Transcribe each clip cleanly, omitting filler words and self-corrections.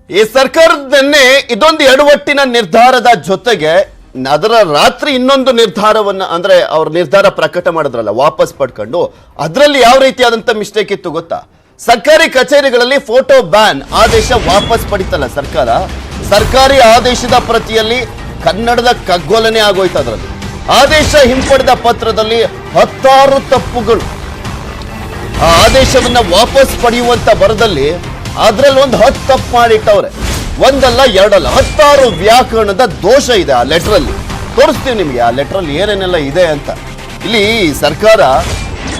ಈ ಸರ್ಕಾರದನ್ನೇ ಇದೊಂದು ಎಡವಟ್ಟಿನ ನಿರ್ಧಾರದ ಜೊತೆಗೆ ಅದರ ರಾತ್ರಿ ಇನ್ನೊಂದು ನಿರ್ಧಾರವನ್ನ ಅಂದ್ರೆ ಅವ್ರ ನಿರ್ಧಾರ ಪ್ರಕಟ ಮಾಡಿದ್ರಲ್ಲ ವಾಪಸ್ ಪಡ್ಕೊಂಡು ಅದರಲ್ಲಿ ಯಾವ ರೀತಿಯಾದಂತ ಮಿಸ್ಟೇಕ್ ಇತ್ತು ಗೊತ್ತಾ? ಸರ್ಕಾರಿ ಕಚೇರಿಗಳಲ್ಲಿ ಫೋಟೋ ಬ್ಯಾನ್ ಆದೇಶ ವಾಪಸ್ ಪಡಿತಲ್ಲ ಸರ್ಕಾರ. ಸರ್ಕಾರಿ ಆದೇಶದ ಪ್ರತಿಯಲ್ಲಿ ಕನ್ನಡದ ಕಗ್ಗೊಲನೆ ಆಗೋಯ್ತು. ಅದರಲ್ಲಿ ಆದೇಶ ಹಿಂಪಡೆದ ಪತ್ರದಲ್ಲಿ 10 ತಪ್ಪುಗಳು. ಆ ಆದೇಶವನ್ನ ವಾಪಸ್ ಪಡೆಯುವಂತ ಬರದಲ್ಲಿ ಅದ್ರಲ್ಲಿ ಒಂದು 10 ತಪ್ಪು ಮಾಡಿಟ್ಟವ್ರೆ. ಒಂದಲ್ಲ ಎರಡಲ್ಲ 16 ವ್ಯಾಕರಣದ ದೋಷ ಇದೆ ಆ ಲೆಟರ್ ಅಲ್ಲಿ. ತೋರಿಸ್ತೀವಿ ನಿಮ್ಗೆ ಆ ಲೆಟರ್ ಅಲ್ಲಿ ಏನೇನೆಲ್ಲ ಇದೆ ಅಂತ. ಇಲ್ಲಿ ಸರ್ಕಾರ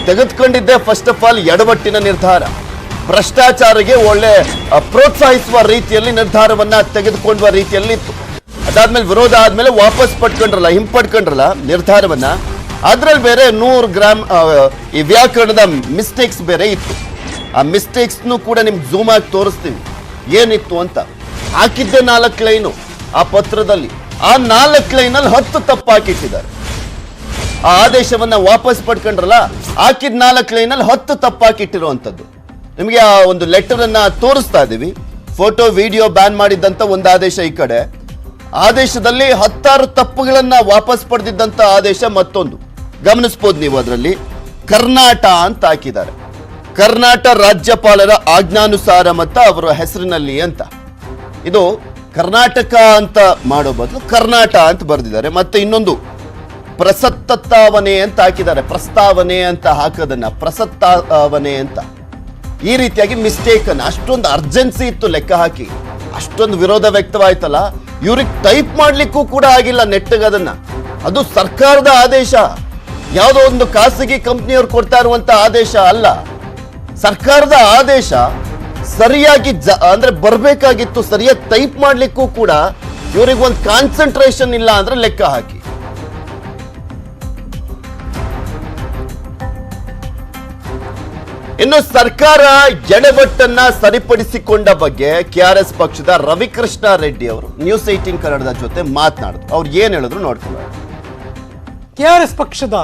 ತೆಗೆದುಕೊಂಡಿದ್ದೆ ಫಸ್ಟ್ ಆಫ್ ಆಲ್ ಎಡವಟ್ಟಿನ ನಿರ್ಧಾರ. ಭ್ರಷ್ಟಾಚಾರಕ್ಕೆ ಒಳ್ಳೆ ಪ್ರೋತ್ಸಾಹಿಸುವ ರೀತಿಯಲ್ಲಿ ನಿರ್ಧಾರವನ್ನ ತೆಗೆದುಕೊಳ್ಳುವ ರೀತಿಯಲ್ಲಿ ಇತ್ತು. ಅದಾದ್ಮೇಲೆ ವಿರೋಧ ಆದ್ಮೇಲೆ ವಾಪಸ್ ಪಡ್ಕೊಂಡ್ರಲ್ಲ, ಹಿಂಪಡ್ಕೊಂಡ್ರಲ್ಲ ನಿರ್ಧಾರವನ್ನ. ಅದ್ರಲ್ಲಿ ಬೇರೆ 100 ಗ್ರಾಮ್ ಈ ವ್ಯಾಕರಣದ ಮಿಸ್ಟೇಕ್ಸ್ ಬೇರೆ ಇತ್ತು. ಆ ಮಿಸ್ಟೇಕ್ಸ್ನು ಕೂಡ ನಿಮ್ಗೆ ಝೂಮ್ ಆಗಿ ತೋರಿಸ್ತೀವಿ ಏನಿತ್ತು ಅಂತ. ಹಾಕಿದ್ದೆ 4 ಲೈನು ಆ ಪತ್ರದಲ್ಲಿ. ಆ 4 ಲೈನಲ್ಲಿ 10 ತಪ್ಪು ಹಾಕಿಟ್ಟಿದ್ದಾರೆ. ಆ ಆದೇಶವನ್ನ ವಾಪಸ್ ಪಡ್ಕೊಂಡ್ರಲ್ಲ, ಹಾಕಿದ 4 ಲೈನಲ್ಲಿ 10 ತಪ್ಪು ಹಾಕಿಟ್ಟಿರುವಂಥದ್ದು. ನಿಮಗೆ ಆ ಒಂದು ಲೆಟರ್ ಅನ್ನ ತೋರಿಸ್ತಾ ಇದೀವಿ. ಫೋಟೋ ವಿಡಿಯೋ ಬ್ಯಾನ್ ಮಾಡಿದ್ದಂತ ಒಂದು ಆದೇಶ ಈ ಕಡೆ, ಆದೇಶದಲ್ಲಿ 16 ತಪ್ಪುಗಳನ್ನ ವಾಪಸ್ ಪಡೆದಿದ್ದಂತ ಆದೇಶ ಮತ್ತೊಂದು ಗಮನಿಸಬಹುದು ನೀವು. ಅದರಲ್ಲಿ ಕರ್ನಾಟ ಅಂತ ಹಾಕಿದ್ದಾರೆ. ಕರ್ನಾಟಕ ರಾಜ್ಯಪಾಲರ ಆಜ್ಞಾನುಸಾರ ಮತ್ತು ಅವರ ಹೆಸರಿನಲ್ಲಿ ಅಂತ. ಇದು ಕರ್ನಾಟಕ ಅಂತ ಮಾಡೋ ಬದಲು ಕರ್ನಾಟ ಅಂತ ಬರೆದಿದ್ದಾರೆ. ಮತ್ತೆ ಇನ್ನೊಂದು ಪ್ರಸತ್ತಾವನೆ ಅಂತ ಹಾಕಿದ್ದಾರೆ. ಪ್ರಸ್ತಾವನೆ ಅಂತ ಹಾಕೋದನ್ನ ಪ್ರಸತ್ತಾವನೆ ಅಂತ. ಈ ರೀತಿಯಾಗಿ ಮಿಸ್ಟೇಕ್ ಅನ್ನ, ಅಷ್ಟೊಂದು ಅರ್ಜೆನ್ಸಿ ಇತ್ತು ಲೆಕ್ಕ ಹಾಕಿ, ಅಷ್ಟೊಂದು ವಿರೋಧ ವ್ಯಕ್ತವಾಯ್ತಲ್ಲ. ಇವ್ರಿಗೆ ಟೈಪ್ ಮಾಡ್ಲಿಕ್ಕೂ ಕೂಡ ಆಗಿಲ್ಲ ನೆಟ್ಟಗದನ್ನ. ಅದು ಸರ್ಕಾರದ ಆದೇಶ, ಯಾವುದೋ ಒಂದು ಖಾಸಗಿ ಕಂಪ್ನಿಯವ್ರು ಕೊಡ್ತಾ ಇರುವಂತ ಆದೇಶ ಅಲ್ಲ. ಸರ್ಕಾರದ ಆದೇಶ ಸರಿಯಾಗಿ ಅಂದ್ರೆ ಬರ್ಬೇಕಾಗಿತ್ತು. ಸರಿಯಾಗಿ ಟೈಪ್ ಮಾಡ್ಲಿಕ್ಕೂ ಕೂಡ ಇವ್ರಿಗೆ ಒಂದು ಕಾನ್ಸಂಟ್ರೇಷನ್ ಇಲ್ಲ ಅಂದ್ರೆ ಲೆಕ್ಕ ಹಾಕಿ. ಇನ್ನು ಸರ್ಕಾರ ಎಡವಟ್ಟನ್ನ ಸರಿಪಡಿಸಿಕೊಂಡ ಬಗ್ಗೆ ಕೆಆರ್ಎಸ್ ಪಕ್ಷದ ರವಿಕೃಷ್ಣ ರೆಡ್ಡಿ ಅವರು ನ್ಯೂಸ್ 18 ಕನ್ನಡದ ಜೊತೆ ಮಾತನಾಡಿದ್ರು. ಅವ್ರು ಏನ್ ಹೇಳಿದ್ರು ನೋಡ್ಕೊಂಡು. ಕೆಆರ್ಎಸ್ ಪಕ್ಷದ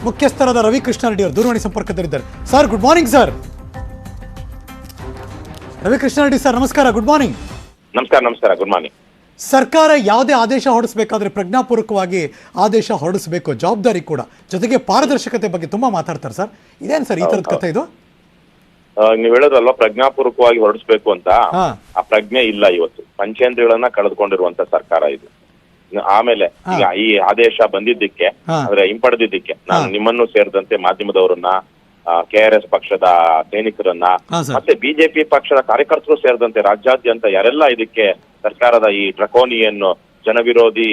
ಮುಖ್ಯಸ್ಥರಾದ ರವಿಕೃಷ್ಣ ರೆಡ್ಡಿ ಅವರು ದೂರವಾಣಿ ಸಂಪರ್ಕದಲ್ಲಿದ್ದಾರೆ. Sir, good morning sir. Ravikrishna Reddy sir, ನಮಸ್ಕಾರ. Good morning. ನಮಸ್ಕಾರ. Good morning. ಸರ್ಕಾರ ಯಾವುದೇ ಆದೇಶ ಹೊರಡಿಸಬೇಕಾದ್ರೆ ಪ್ರಜ್ಞಾಪೂರ್ವಕವಾಗಿ ಆದೇಶ ಹೊರಡಿಸಬೇಕು, ಜವಾಬ್ದಾರಿ ಕೂಡ, ಜೊತೆಗೆ ಪಾರದರ್ಶಕತೆ ಬಗ್ಗೆ ತುಂಬಾ ಮಾತಾಡ್ತಾರೆ ಸರ್. ಇದೇನು ಸರ್ ಈ ತರದ ಕಥೆ ಇದು? ನೀವ್ ಹೇಳೋದಲ್ವಾ ಪ್ರಜ್ಞಾಪೂರ್ವಕವಾಗಿ ಹೊರಡಿಸ್ಬೇಕು ಅಂತ. ಆ ಪ್ರಜ್ಞೆ ಇಲ್ಲ ಇವತ್ತು. ಪಂಚೇಂದ್ರಿಗಳನ್ನ ಕಳೆದುಕೊಂಡಿರುವಂತ ಸರ್ಕಾರ ಇದು. ಆಮೇಲೆ ಈಗ ಈ ಆದೇಶ ಬಂದಿದ್ದಕ್ಕೆ ಅಂದ್ರೆ ಹಿಂಪಡೆದಿದ್ದಕ್ಕೆ ನಾನು ನಿಮ್ಮನ್ನು ಸೇರಿದಂತೆ ಮಾಧ್ಯಮದವರನ್ನ, ಕೆಆರ್ಎಸ್ ಪಕ್ಷದ ಸೈನಿಕರನ್ನ, ಮತ್ತೆ ಬಿಜೆಪಿ ಪಕ್ಷದ ಕಾರ್ಯಕರ್ತರು ಸೇರಿದಂತೆ ರಾಜ್ಯಾದ್ಯಂತ ಯಾರೆಲ್ಲ ಇದಕ್ಕೆ ಸರ್ಕಾರದ ಈ ಡ್ರಕೋನಿಯನ್ನು ಜನವಿರೋಧಿ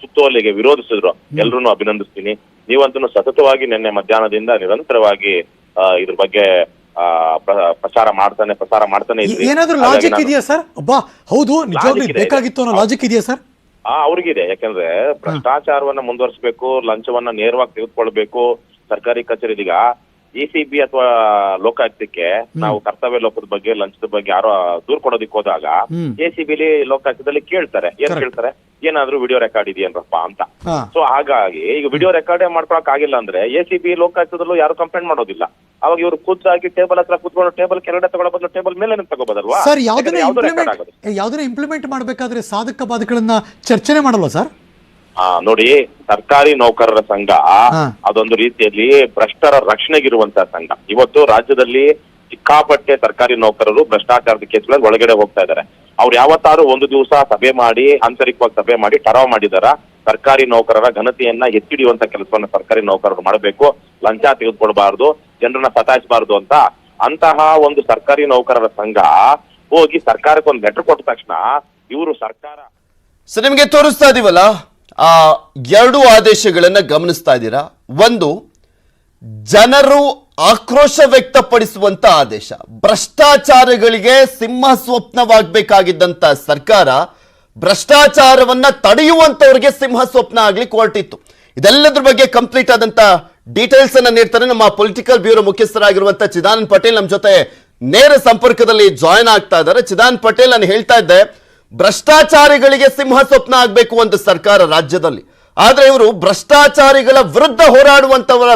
ಸುತ್ತೋಲೆಗೆ ವಿರೋಧಿಸಿದ್ರು ಎಲ್ರು ಅಭಿನಂದಿಸ್ತೀನಿ. ನೀವಂತೂ ಸತತವಾಗಿ ನಿನ್ನೆ ಮಧ್ಯಾಹ್ನದಿಂದ ನಿರಂತರವಾಗಿ ಇದ್ರ ಬಗ್ಗೆ ಪ್ರಸಾರ ಮಾಡ್ತಾನೆ ಇದ್ರಿ. ಏನಾದ್ರೂ ಲಾಜಿಕ್ ಇದೆಯಾ ಸರ್? ಹೌದು, ನಿಜವಾಗ್ಲೂ ಬೇಕಾಗಿತ್ತು ಅನ್ನೋ ಲಾಜಿಕ್ ಇದೆಯಾ ಸರ್? ಅವ್ರಿಗಿದೆ. ಯಾಕಂದ್ರೆ ಭ್ರಷ್ಟಾಚಾರವನ್ನ ಮುಂದುವರಿಸಬೇಕು, ಲಂಚವನ್ನ ನೇರವಾಗಿ ತೆಗೆದುಕೊಳ್ಬೇಕು ಸರ್ಕಾರಿ ಕಚೇರಿದೀಗ. ಎಸಿಬಿ ಅಥವಾ ಲೋಕಾಯುಕ್ತಕ್ಕೆ ನಾವು ಕರ್ತವ್ಯ ಲೋಪದ ಬಗ್ಗೆ, ಲಂಚದ ಬಗ್ಗೆ ಯಾರೋ ದೂರ್ ಕೊಡೋದಿಕ್ ಹೋದಾಗ ಎಸಿಬಿಲಿ ಲೋಕಾಯುಕ್ತದಲ್ಲಿ ಕೇಳ್ತಾರೆ. ಏನ್ ಕೇಳ್ತಾರೆ? ಏನಾದ್ರೂ ವಿಡಿಯೋ ರೆಕಾರ್ಡ್ ಇದೆಯೇನ್ರಪ್ಪ ಅಂತ. ಸೊ ಹಾಗಾಗಿ ಈಗ ವಿಡಿಯೋ ರೆಕಾರ್ಡೇ ಮಾಡ್ಕೊಳಕ್ ಆಗಿಲ್ಲ ಅಂದ್ರೆ ಎಸಿಬಿ ಲೋಕಾಯುಕ್ತದಲ್ಲೂ ಯಾರು ಕಂಪ್ಲೇಂಟ್ ಮಾಡೋದಿಲ್ಲ. ಅವಾಗ ಇವ್ರು ಖುದ್ದಾಗಿ ಟೇಬಲ್ ಹತ್ರ ಕೂತ್ಕೊಂಡು ಟೇಬಲ್ ಕೆಳಗಡೆ ತಗೊಳ್ಳೋ ಬದಲು ಟೇಬಲ್ ಮೇಲೆ ತಗೋಬೋದಲ್ವಾ? ಸರ್, ಯಾವ್ದನ್ನ ಇಂಪ್ಲಿಮೆಂಟ್ ಮಾಡ್ಬೇಕಾದ್ರೆ ಸಾಧಕ ಬಾಧಕಗಳನ್ನ ಚರ್ಚೆನೆ ಮಾಡಲ್ವಾ ಸರ್? ನೋಡಿ, ಸರ್ಕಾರಿ ನೌಕರರ ಸಂಘ ಅದೊಂದು ರೀತಿಯಲ್ಲಿ ಭ್ರಷ್ಟರ ರಕ್ಷಣೆಗಿರುವಂತಹ ಸಂಘ. ಇವತ್ತು ರಾಜ್ಯದಲ್ಲಿ ಸಿಕ್ಕಾಪಟ್ಟೆ ಸರ್ಕಾರಿ ನೌಕರರು ಭ್ರಷ್ಟಾಚಾರದ ಕೇಸ್ಗಳಲ್ಲಿ ಒಳಗಡೆ ಹೋಗ್ತಾ ಇದ್ದಾರೆ. ಅವ್ರು ಯಾವತ್ತಾರು ಒಂದು ದಿವಸ ಸಭೆ ಮಾಡಿ, ಆಂತರಿಕವಾಗಿ ಸಭೆ ಮಾಡಿ ಠರಾವ್ ಮಾಡಿದಾರ ಸರ್ಕಾರಿ ನೌಕರರ ಘನತೆಯನ್ನ ಎತ್ತಿಡಿಯುವಂತ ಕೆಲಸವನ್ನ ಸರ್ಕಾರಿ ನೌಕರರು ಮಾಡಬೇಕು, ಲಂಚ ತೆಗೆದುಕೊಳ್ಬಾರ್ದು, ಜನರನ್ನ ಸತಾಯಿಸಬಾರ್ದು ಅಂತ. ಅಂತಹ ಒಂದು ಸರ್ಕಾರಿ ನೌಕರರ ಸಂಘ ಹೋಗಿ ಸರ್ಕಾರಕ್ಕೆ ಒಂದು ಲೆಟರ್ ಕೊಟ್ಟ ತಕ್ಷಣ ಇವರು ಸರ್ಕಾರ ನಿಮ್ಗೆ ತೋರಿಸ್ತಾ ಇದೀವಲ್ಲ, ಆ 2 ಆದೇಶಗಳನ್ನ ಗಮನಿಸ್ತಾ ಇದ್ದೀರಾ. ಒಂದು, ಜನರು ಆಕ್ರೋಶ ವ್ಯಕ್ತಪಡಿಸುವಂತ ಆದೇಶ. ಭ್ರಷ್ಟಾಚಾರಗಳಿಗೆ ಸಿಂಹ ಸ್ವಪ್ನವಾಗಬೇಕಾಗಿದ್ದಂತ ಸರ್ಕಾರ ಭ್ರಷ್ಟಾಚಾರವನ್ನ ತಡೆಯುವಂತವ್ರಿಗೆ ಸಿಂಹ ಸ್ವಪ್ನ ಆಗ್ಲಿಕ್ಕೆ ಹೊರಟಿತ್ತು. ಇದೆಲ್ಲದ್ರ ಬಗ್ಗೆ ಕಂಪ್ಲೀಟ್ ಆದಂತ ಡೀಟೇಲ್ಸ್ ಅನ್ನ ನೀಡ್ತಾರೆ ನಮ್ಮ ಪೊಲಿಟಿಕಲ್ ಬ್ಯೂರೋ ಮುಖ್ಯಸ್ಥರಾಗಿರುವಂತ ಚಿದಾನಂದ್ ಪಟೇಲ್ ನಮ್ಮ ಜೊತೆ ನೇರ ಸಂಪರ್ಕದಲ್ಲಿ ಜಾಯಿನ್ ಆಗ್ತಾ ಇದ್ದಾರೆ. ಚಿದಾನಂದ್ ಪಟೇಲ್, ನಾನು ಹೇಳ್ತಾ ಇದ್ದೆ, ಭ್ರಷ್ಟಾಚಾರಿಗಳಿಗೆ ಸಿಂಹ ಸ್ವಪ್ನ ಆಗಬೇಕು ಅಂತ ಸರ್ಕಾರ ರಾಜ್ಯದಲ್ಲಿ. ಆದ್ರೆ ಇವರು ಭ್ರಷ್ಟಾಚಾರಿಗಳ ವಿರುದ್ಧ ಹೋರಾಡುವಂತವರ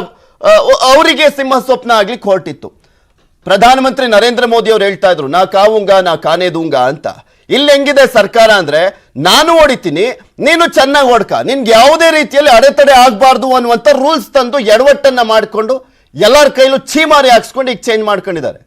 ಅವರಿಗೆ ಸಿಂಹ ಸ್ವಪ್ನ ಆಗ್ಲಿಕ್ಕೆ ಹೊರಟಿತ್ತು. ಪ್ರಧಾನಮಂತ್ರಿ ನರೇಂದ್ರ ಮೋದಿ ಅವರು ಹೇಳ್ತಾ ಇದ್ರು ನಾ ಕಾವುಂಗ ನಾ ಕಾನೇ ದೂಂಗ ಅಂತ. ಇಲ್ಲಿ ಹೆಂಗಿದೆ ಸರ್ಕಾರ ಅಂದ್ರೆ ನಾನು ಹೊಡಿತೀನಿ ನೀನು ಚೆನ್ನಾಗಿ ಹೊಡ್ಕ, ನಿನ್ಗೆ ಯಾವುದೇ ರೀತಿಯಲ್ಲಿ ಅಡೆತಡೆ ಆಗ್ಬಾರ್ದು ಅನ್ನುವಂಥ ರೂಲ್ಸ್ ತಂದು ಎಡವಟ್ಟನ್ನ ಮಾಡಿಕೊಂಡು ಎಲ್ಲರ ಕೈಲೂ ಚೀಮಾರಿ ಹಾಕ್ಸ್ಕೊಂಡು ಈಗ ಚೇಂಜ್ ಮಾಡ್ಕೊಂಡಿದ್ದಾರೆ.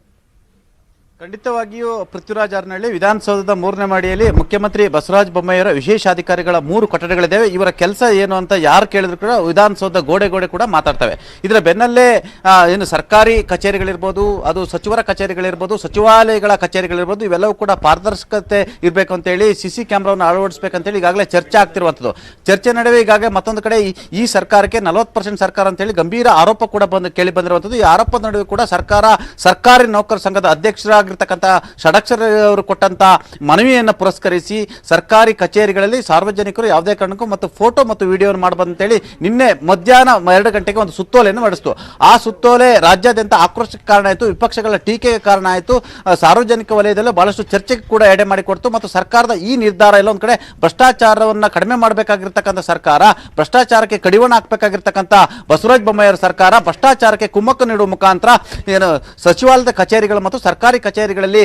ಖಂಡಿತವಾಗಿಯೂ ಪೃಥ್ವಿರಾಜ್ ಹಾರನಹಳ್ಳಿ ವಿಧಾನಸೌಧದ 3ನೇ ಮಹಡಿಯಲ್ಲಿ ಮುಖ್ಯಮಂತ್ರಿ ಬಸವರಾಜ ಬೊಮ್ಮಾಯಿಯವರ ವಿಶೇಷಾಧಿಕಾರಿಗಳ 3 ಕೊಠಡಿಗಳಿದ್ದಾವೆ. ಇವರ ಕೆಲಸ ಏನು ಅಂತ ಯಾರು ಕೇಳಿದ್ರು ಕೂಡ ವಿಧಾನಸೌಧ ಗೋಡೆ ಕೂಡ ಮಾತಾಡ್ತವೆ. ಇದರ ಬೆನ್ನಲ್ಲೇ ಏನು ಸರ್ಕಾರಿ ಕಚೇರಿಗಳಿರ್ಬೋದು, ಅದು ಸಚಿವರ ಕಚೇರಿಗಳಿರ್ಬೋದು, ಸಚಿವಾಲಯಗಳ ಕಚೇರಿಗಳಿರ್ಬೋದು, ಇವೆಲ್ಲವೂ ಕೂಡ ಪಾರದರ್ಶಕತೆ ಇರಬೇಕು ಅಂತೇಳಿ CC ಕ್ಯಾಮ್ರಾವನ್ನು ಅಳವಡಿಸಬೇಕಂತೇಳಿ ಈಗಾಗಲೇ ಚರ್ಚೆ ಆಗ್ತಿರುವಂಥದ್ದು. ಚರ್ಚೆ ನಡುವೆ ಈಗಾಗಲೇ ಮತ್ತೊಂದು ಕಡೆ ಈ ಸರ್ಕಾರಕ್ಕೆ 40% ಸರ್ಕಾರ ಅಂತೇಳಿ ಗಂಭೀರ ಆರೋಪ ಕೂಡ ಕೇಳಿ ಬಂದಿರುವಂಥದ್ದು. ಈ ಆರೋಪದ ನಡುವೆ ಕೂಡ ಸರ್ಕಾರಿ ನೌಕರ ಸಂಘದ ಅಧ್ಯಕ್ಷರಾಗಿರ್ತಕ್ಕಂಥ ಷಡಕ್ಷರ ಅವರು ಕೊಟ್ಟಂತ ಮನವಿಯನ್ನು ಪುರಸ್ಕರಿಸಿ ಸರ್ಕಾರಿ ಕಚೇರಿಗಳಲ್ಲಿ ಸಾರ್ವಜನಿಕರು ಯಾವುದೇ ಕಾರಣಕ್ಕೂ ಮತ್ತು ಫೋಟೋ ಮತ್ತು ವಿಡಿಯೋವನ್ನು ಮಾಡಬಂತೇಳಿ ನಿನ್ನೆ ಮಧ್ಯಾಹ್ನ 2 ಗಂಟೆಗೆ ಒಂದು ಸುತ್ತೋಲೆಯನ್ನು ನಡೆಸಿತು. ಆ ಸುತ್ತೋಲೆ ರಾಜ್ಯಾದ್ಯಂತ ಆಕ್ರೋಶಕ್ಕೆ ಕಾರಣ ಆಯಿತು, ವಿಪಕ್ಷಗಳ ಟೀಕೆಗೆ ಕಾರಣ ಆಯಿತು, ಸಾರ್ವಜನಿಕ ವಲಯದಲ್ಲೂ ಬಹಳಷ್ಟು ಚರ್ಚೆಗೆ ಕೂಡ ಎಡೆ ಮಾಡಿಕೊಡ್ತು. ಮತ್ತು ಸರ್ಕಾರದ ಈ ನಿರ್ಧಾರ ಎಲ್ಲ ಒಂದು ಕಡೆ ಭ್ರಷ್ಟಾಚಾರವನ್ನು ಕಡಿಮೆ ಮಾಡಬೇಕಾಗಿರ್ತಕ್ಕಂಥ ಸರ್ಕಾರ, ಭ್ರಷ್ಟಾಚಾರಕ್ಕೆ ಕಡಿವಾಣ ಹಾಕಬೇಕಾಗಿರ್ತಕ್ಕಂಥ ಬಸವರಾಜ ಬೊಮ್ಮಾಯಿಯವರ ಸರ್ಕಾರ ಭ್ರಷ್ಟಾಚಾರಕ್ಕೆ ಕುಮ್ಮಕ್ಕು ನೀಡುವ ಮುಖಾಂತರ ಏನು ಸಚಿವಾಲಯದ ಕಚೇರಿಗಳು ಮತ್ತು ಸರ್ಕಾರಿ ಕಚೇರಿಗಳಲ್ಲಿ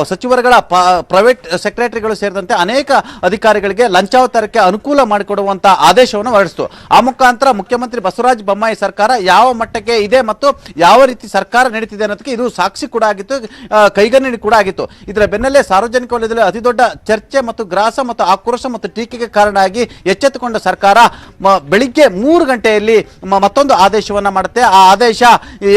ಸಚಿವರುಗಳ ಪ್ರೈವೇಟ್ ಸೆಕ್ರೆಟರಿಗಳು ಸೇರಿದಂತೆ ಅನೇಕ ಅಧಿಕಾರಿಗಳಿಗೆ ಲಂಚಾವತಾರಕ್ಕೆ ಅನುಕೂಲ ಮಾಡಿಕೊಡುವಂತ ಆದೇಶವನ್ನು ಹೊರಡಿಸಿತು. ಆ ಮುಖಾಂತರ ಮುಖ್ಯಮಂತ್ರಿ ಬಸವರಾಜ ಬೊಮ್ಮಾಯಿ ಸರ್ಕಾರ ಯಾವ ಮಟ್ಟಕ್ಕೆ ಇದೆ ಮತ್ತು ಯಾವ ರೀತಿ ಸರ್ಕಾರ ನಡೀತಿದೆ ಅನ್ನೋದಕ್ಕೆ ಇದು ಸಾಕ್ಷಿ ಕೂಡ ಆಗಿತ್ತು, ಕೈಗನ್ನಡಿ ಕೂಡ ಆಗಿತ್ತು. ಇದರ ಬೆನ್ನಲ್ಲೇ ಸಾರ್ವಜನಿಕ ವಲಯದಲ್ಲಿ ಅತಿ ದೊಡ್ಡ ಚರ್ಚೆ ಮತ್ತು ಗ್ರಾಸ ಮತ್ತು ಆಕ್ರೋಶ ಮತ್ತು ಟೀಕೆಗೆ ಕಾರಣ ಆಗಿ ಎಚ್ಚೆತ್ತುಕೊಂಡ ಸರ್ಕಾರ ಬೆಳಿಗ್ಗೆ 3 ಗಂಟೆಯಲ್ಲಿ ಮತ್ತೊಂದು ಆದೇಶವನ್ನ ಮಾಡುತ್ತೆ. ಆ ಆದೇಶ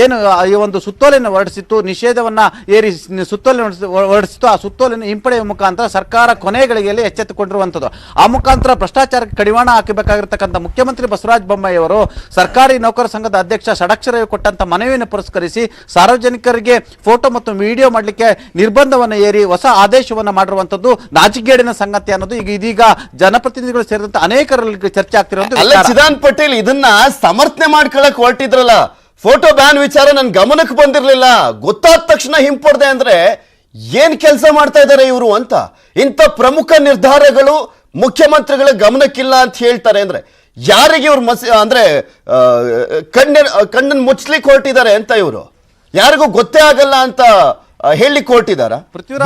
ಏನು ಈ ಒಂದು ಸುತ್ತೋಲೆಯನ್ನು ಹೊರಡಿಸಿತ್ತು, ನಿಷೇಧವನ್ನ ಏರಿ ಸುತ್ತೋಲೆ ಹೊರಡಿಸಿತ್ತು. ಆ ಸುತ್ತೋಲೆಯನ್ನು ಹಿಂಪಡೆಯುವ ಮುಖಾಂತರ ಸರ್ಕಾರ ಕೊನೆಗಳಿಗೆಯಲ್ಲಿ ಎಚ್ಚೆತ್ತುಕೊಂಡಿರುವಂಥದ್ದು. ಆ ಮುಖಾಂತರ ಭ್ರಷ್ಟಾಚಾರಕ್ಕೆ ಕಡಿವಾಣ ಹಾಕಬೇಕಾಗಿರ್ತಕ್ಕಂಥ ಮುಖ್ಯಮಂತ್ರಿ ಬಸವರಾಜ ಬೊಮ್ಮಾಯಿ ಅವರು ಸರ್ಕಾರಿ ನೌಕರ ಸಂಘದ ಅಧ್ಯಕ್ಷ ಷಡಕ್ಷರ ಕೊಟ್ಟಂತ ಮನವಿಯನ್ನು ಪುರಸ್ಕರಿಸಿ ಸಾರ್ವಜನಿಕರಿಗೆ ಫೋಟೋ ಮತ್ತು ವಿಡಿಯೋ ಮಾಡಲಿಕ್ಕೆ ನಿರ್ಬಂಧವನ್ನು ಏರಿ ಹೊಸ ಆದೇಶವನ್ನು ಮಾಡಿರುವಂತದ್ದು ನಾಚಿಕೆಗೇಡಿನ ಸಂಗತಿ ಅನ್ನೋದು ಇದೀಗ ಜನಪ್ರತಿನಿಧಿಗಳು ಸೇರಿದಂತೆ ಅನೇಕರಲ್ಲಿ ಚರ್ಚೆ ಆಗ್ತಿರುವಂತ. ಚಿದಾನ್ ಪಟೇಲ್ ಇದನ್ನ ಸಮರ್ಥನೆ ಮಾಡ್ಕೊಳಕ್ ಹೊರಟಿದ್ರಲ್ಲ, ಫೋಟೋ ಬ್ಯಾನ್ ವಿಚಾರ ನನ್ ಗಮನಕ್ಕೆ ಬಂದಿರಲಿಲ್ಲ, ಗೊತ್ತಾದ ತಕ್ಷಣ ಹಿಂಪಡ್ದೆ ಅಂದ್ರೆ ಏನ್ ಕೆಲಸ ಮಾಡ್ತಾ ಇದ್ದಾರೆ ಇವರು ಅಂತ. ಇಂಥ ಪ್ರಮುಖ ನಿರ್ಧಾರಗಳು ಮುಖ್ಯಮಂತ್ರಿಗಳ ಗಮನಕ್ಕಿಲ್ಲ ಅಂತ ಹೇಳ್ತಾರೆ ಅಂದ್ರೆ ಯಾರಿಗೆ ಇವ್ರು ಅಂದ್ರೆ ಕಣ್ಣನ್ನು ಮುಚ್ಚಲಿಕ್ಕೆ ಹೊರಟಿದ್ದಾರೆ ಅಂತ ಇವರು ಯಾರಿಗೂ ಗೊತ್ತೇ ಆಗಲ್ಲ ಅಂತ ಹೇಳಿ ಕೊಟ್ಟಿದ್ದಾರಾ?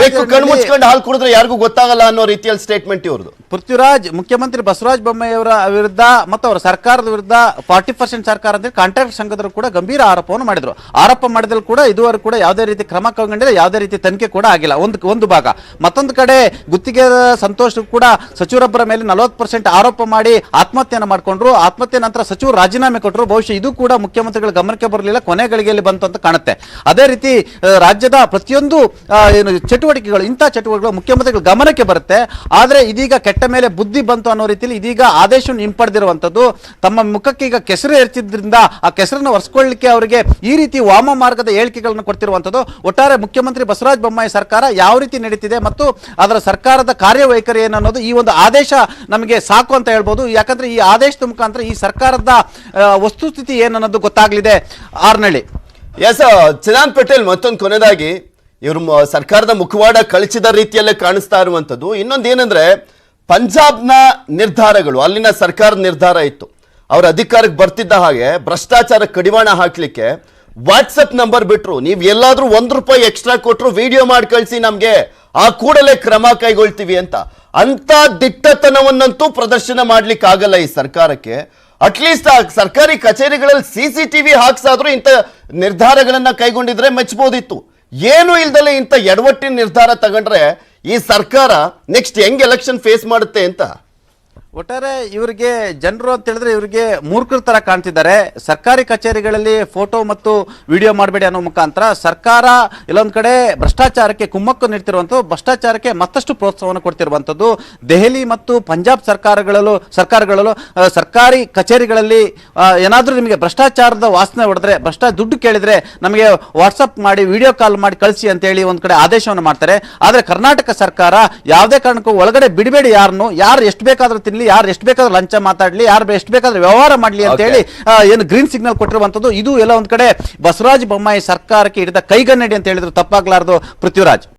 ಬೇಕು ಕಣ್ಣು ಮುಚ್ಕೊಂಡು ಹಾಲು ಕುಡಿದ್ರೆ ಯಾರಿಗೂ ಗೊತ್ತಾಗಲ್ಲ ಅನ್ನೋ ರೀತಿಯಲ್ಲಿ ಸ್ಟೇಟ್ಮೆಂಟ್ ಇವ್ರದ್ದು. ಪೃಥ್ವಿರಾಜ್ ಮುಖ್ಯಮಂತ್ರಿ ಬಸವರಾಜ ಬೊಮ್ಮಾಯಿ ಅವರ ವಿರುದ್ಧ ಮತ್ತು ಅವರ ಸರ್ಕಾರದ ವಿರುದ್ಧ 40% ಸರ್ಕಾರ ಅಂತ ಕಾಂಟ್ರಾಕ್ಟ್ ಸಂಘದರು ಕೂಡ ಗಂಭೀರ ಆರೋಪವನ್ನು ಮಾಡಿದ್ರು. ಆರೋಪ ಮಾಡಿದ್ರು ಕೂಡ ಇದುವರೆಗೂ ಕೂಡ ಯಾವುದೇ ರೀತಿ ಕ್ರಮ ಕೈಗೊಂಡಿಲ್ಲ, ಯಾವುದೇ ರೀತಿ ತನಿಖೆ ಕೂಡ ಆಗಿಲ್ಲ. ಒಂದು ಭಾಗ. ಮತ್ತೊಂದು ಕಡೆ ಗುತ್ತಿಗೆ ಸಂತೋಷ್ ಕೂಡ ಸಚಿವರೊಬ್ಬರ ಮೇಲೆ 40% ಆರೋಪ ಮಾಡಿ ಆತ್ಮಹತ್ಯೆಯನ್ನು ಮಾಡಿಕೊಂಡ್ರು. ಆತ್ಮಹತ್ಯೆ ನಂತರ ಸಚಿವರು ರಾಜೀನಾಮೆ ಕೊಟ್ಟರು. ಬಹುಶಃ ಇದು ಕೂಡ ಮುಖ್ಯಮಂತ್ರಿಗಳ ಗಮನಕ್ಕೆ ಬರಲಿಲ್ಲ, ಕೊನೆ ಗಳಿಗೆಯಲ್ಲಿ ಬಂತು ಅಂತ ಕಾಣುತ್ತೆ. ಅದೇ ರೀತಿ ರಾಜ್ಯದ ಪ್ರತಿಯೊಂದು ಏನು ಚಟುವಟಿಕೆಗಳು, ಇಂಥ ಚಟುವಟಿಕೆಗಳು ಮುಖ್ಯಮಂತ್ರಿಗಳ ಗಮನಕ್ಕೆ ಬರುತ್ತೆ. ಆದರೆ ಇದೀಗ ಕೆಟ್ಟ ಮೇಲೆ ಬುದ್ಧಿ ಬಂತು ಅನ್ನೋ ರೀತಿಯಲ್ಲಿ ಇದೀಗ ಆದೇಶವನ್ನು ಹಿಂಪಡೆದಿರುವಂತದ್ದು. ತಮ್ಮ ಮುಖಕ್ಕೆ ಈಗ ಕೆಸರು ಏರ್ತಿದ್ರಿಂದ ಆ ಕೆಸರನ್ನು ಒರೆಸ್ಕೊಳ್ಳಿಕ್ಕೆ ಅವರಿಗೆ ಈ ರೀತಿ ವಾಮ ಮಾರ್ಗದ ಹೇಳಿಕೆಗಳನ್ನು ಕೊಡ್ತಿರುವಂತದ್ದು. ಒಟ್ಟಾರೆ ಮುಖ್ಯಮಂತ್ರಿ ಬಸವರಾಜ ಬೊಮ್ಮಾಯಿ ಸರ್ಕಾರ ಯಾವ ರೀತಿ ನಡೀತಿದೆ ಮತ್ತು ಅದರ ಸರ್ಕಾರದ ಕಾರ್ಯವೈಖರಿ ಏನು ಅನ್ನೋದು ಈ ಒಂದು ಆದೇಶ ನಮಗೆ ಸಾಕು ಅಂತ ಹೇಳ್ಬೋದು. ಯಾಕಂದ್ರೆ ಈ ಆದೇಶದ ಮುಖಾಂತರ ಈ ಸರ್ಕಾರದ ವಸ್ತುಸ್ಥಿತಿ ಏನನ್ನೋದು ಗೊತ್ತಾಗಲಿದೆ. ಹಾರನಹಳ್ಳಿ. ಎಸ್ ಚಿದಾನ್ ಪಟೇಲ್, ಮತ್ತೊಂದು ಕೊನೆಯದಾಗಿ ಇವರು ಸರ್ಕಾರದ ಮುಖವಾಡ ಕಳಿಸಿದ ರೀತಿಯಲ್ಲೇ ಕಾಣಿಸ್ತಾ ಇರುವಂತದ್ದು. ಇನ್ನೊಂದು ಏನಂದ್ರೆ ಪಂಜಾಬ್ನ ನಿರ್ಧಾರಗಳು, ಅಲ್ಲಿನ ಸರ್ಕಾರದ ನಿರ್ಧಾರ ಇತ್ತು, ಅವ್ರ ಅಧಿಕಾರಕ್ಕೆ ಬರ್ತಿದ್ದ ಹಾಗೆ ಭ್ರಷ್ಟಾಚಾರ ಕಡಿವಾಣ ಹಾಕ್ಲಿಕ್ಕೆ ವಾಟ್ಸಪ್ ನಂಬರ್ ಬಿಟ್ರು. ನೀವು ಎಲ್ಲಾದ್ರೂ ₹1 ಎಕ್ಸ್ಟ್ರಾ ಕೊಟ್ಟರು ವಿಡಿಯೋ ಮಾಡಿ ಕಳಿಸಿ ನಮ್ಗೆ, ಆ ಕೂಡಲೇ ಕ್ರಮ ಕೈಗೊಳ್ತೀವಿ ಅಂತ. ಅಂತ ದಿಟ್ಟತನವನ್ನಂತೂ ಪ್ರದರ್ಶನ ಮಾಡ್ಲಿಕ್ಕೆ ಆಗಲ್ಲ ಈ ಸರ್ಕಾರಕ್ಕೆ. ಅಟ್ಲೀಸ್ಟ್ ಆ ಸರ್ಕಾರಿ ಕಚೇರಿಗಳಲ್ಲಿ CCTV ಹಾಕ್ಸಾದ್ರೂ ಇಂಥ ನಿರ್ಧಾರಗಳನ್ನ ಕೈಗೊಂಡಿದ್ರೆ ಮೆಚ್ಚಬಹುದಿತ್ತು. ಏನು ಇಲ್ದಲೆ ಇಂಥ ಎಡವಟ್ಟಿನ ನಿರ್ಧಾರ ತಗೊಂಡ್ರೆ ಈ ಸರ್ಕಾರ ನೆಕ್ಸ್ಟ್ ಹೆಂಗ್ ಎಲೆಕ್ಷನ್ ಫೇಸ್ ಮಾಡುತ್ತೆ ಅಂತ. ಒಟ್ಟಾರೆ ಇವರಿಗೆ ಜನರು ಅಂತ ಹೇಳಿದ್ರೆ ಇವರಿಗೆ ಮೂರ್ಖರ ತರ ಕಾಣ್ತಿದ್ದಾರೆ. ಸರ್ಕಾರಿ ಕಚೇರಿಗಳಲ್ಲಿ ಫೋಟೋ ಮತ್ತು ವಿಡಿಯೋ ಮಾಡಬೇಡಿ ಅನ್ನೋ ಮುಖಾಂತರ ಸರ್ಕಾರ ಎಲ್ಲೊಂದ್ ಕಡೆ ಭ್ರಷ್ಟಾಚಾರಕ್ಕೆ ಕುಮ್ಮಕ್ಕು ನೀಡ್ತಿರುವಂಥದ್ದು, ಭ್ರಷ್ಟಾಚಾರಕ್ಕೆ ಮತ್ತಷ್ಟು ಪ್ರೋತ್ಸಾಹವನ್ನು ಕೊಡ್ತಿರುವಂಥದ್ದು. ದೆಹಲಿ ಮತ್ತು ಪಂಜಾಬ್ ಸರ್ಕಾರಗಳಲ್ಲೂ ಸರ್ಕಾರಿ ಕಚೇರಿಗಳಲ್ಲಿ ಏನಾದರೂ ನಿಮಗೆ ಭ್ರಷ್ಟಾಚಾರದ ವಾಸನೆ ಹೊಡೆದ್ರೆ, ದುಡ್ಡು ಕೇಳಿದ್ರೆ ನಮಗೆ ವಾಟ್ಸಪ್ ಮಾಡಿ ವಿಡಿಯೋ ಕಾಲ್ ಮಾಡಿ ಕಳಿಸಿ ಅಂತೇಳಿ ಒಂದ್ ಕಡೆ ಆದೇಶವನ್ನು ಮಾಡ್ತಾರೆ. ಆದ್ರೆ ಕರ್ನಾಟಕ ಸರ್ಕಾರ ಯಾವುದೇ ಕಾರಣಕ್ಕೂ ಒಳಗಡೆ ಬಿಡಬೇಡಿ, ಯಾರು ಎಷ್ಟು ಬೇಕಾದ್ರೂ ತಿನ್ಲಿ, ಯಾರು ಎಷ್ಟು ಬೇಕಾದ್ರೂ ಲಂಚ ಮಾತಾಡ್ಲಿ, ಯಾರು ಎಷ್ಟು ಬೇಕಾದ್ರೂ ವ್ಯವಹಾರ ಮಾಡ್ಲಿ ಅಂತ ಹೇಳಿ ಏನು ಗ್ರೀನ್ ಸಿಗ್ನಲ್ ಕೊಟ್ಟಿರುವಂತದ್ದು. ಇದು ಎಲ್ಲ ಒಂದ್ ಕಡೆ ಬಸವರಾಜ ಬೊಮ್ಮಾಯಿ ಸರ್ಕಾರಕ್ಕೆ ಹಿಡಿದ ಕೈಗನ್ನಡಿ ಅಂತ ಹೇಳಿದ್ರು ತಪ್ಪಾಗ್ಲಾರ್ದು. ಪೃಥ್ವಿರಾಜ್.